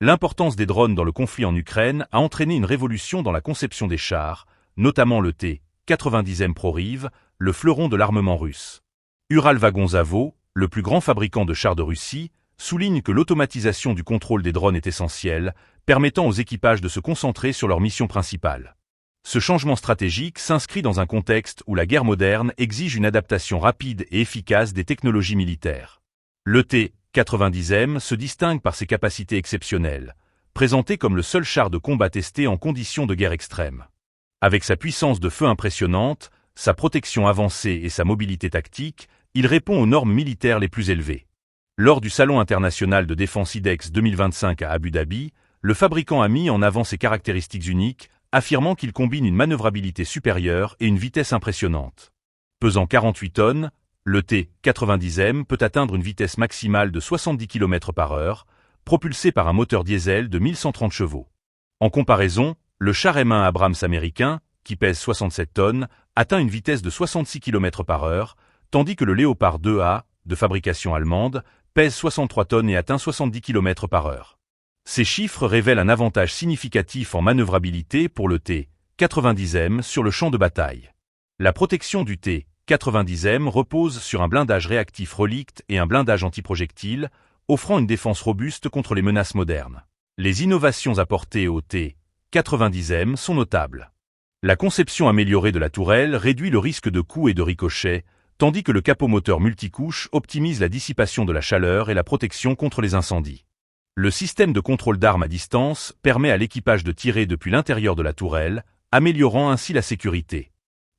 L'importance des drones dans le conflit en Ukraine a entraîné une révolution dans la conception des chars, notamment le T-90M ProRiv, le fleuron de l'armement russe. Uralvagonzavo, le plus grand fabricant de chars de Russie, souligne que l'automatisation du contrôle des drones est essentielle, permettant aux équipages de se concentrer sur leur mission principale. Ce changement stratégique s'inscrit dans un contexte où la guerre moderne exige une adaptation rapide et efficace des technologies militaires. Le T-90M se distingue par ses capacités exceptionnelles, présenté comme le seul char de combat testé en conditions de guerre extrême. Avec sa puissance de feu impressionnante, sa protection avancée et sa mobilité tactique, il répond aux normes militaires les plus élevées. Lors du Salon international de défense IDEX 2025 à Abu Dhabi, le fabricant a mis en avant ses caractéristiques uniques, affirmant qu'il combine une manœuvrabilité supérieure et une vitesse impressionnante. Pesant 48 tonnes, le T-90M peut atteindre une vitesse maximale de 70 km/h, propulsé par un moteur diesel de 1130 chevaux. En comparaison, le char M1 Abrams américain, qui pèse 67 tonnes, atteint une vitesse de 66 km/h, tandis que le Léopard 2A, de fabrication allemande, pèse 63 tonnes et atteint 70 km/h. Ces chiffres révèlent un avantage significatif en manœuvrabilité pour le T-90M sur le champ de bataille. La protection du T-90M repose sur un blindage réactif Relict et un blindage antiprojectile, offrant une défense robuste contre les menaces modernes. Les innovations apportées au T-90M sont notables. La conception améliorée de la tourelle réduit le risque de coups et de ricochets, tandis que le capot moteur multicouche optimise la dissipation de la chaleur et la protection contre les incendies. Le système de contrôle d'armes à distance permet à l'équipage de tirer depuis l'intérieur de la tourelle, améliorant ainsi la sécurité.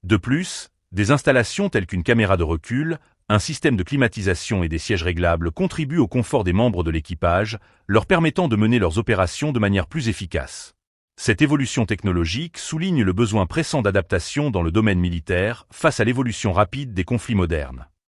De plus, des installations telles qu'une caméra de recul, un système de climatisation et des sièges réglables contribuent au confort des membres de l'équipage, leur permettant de mener leurs opérations de manière plus efficace. Cette évolution technologique souligne le besoin pressant d'adaptation dans le domaine militaire face à l'évolution rapide des conflits modernes.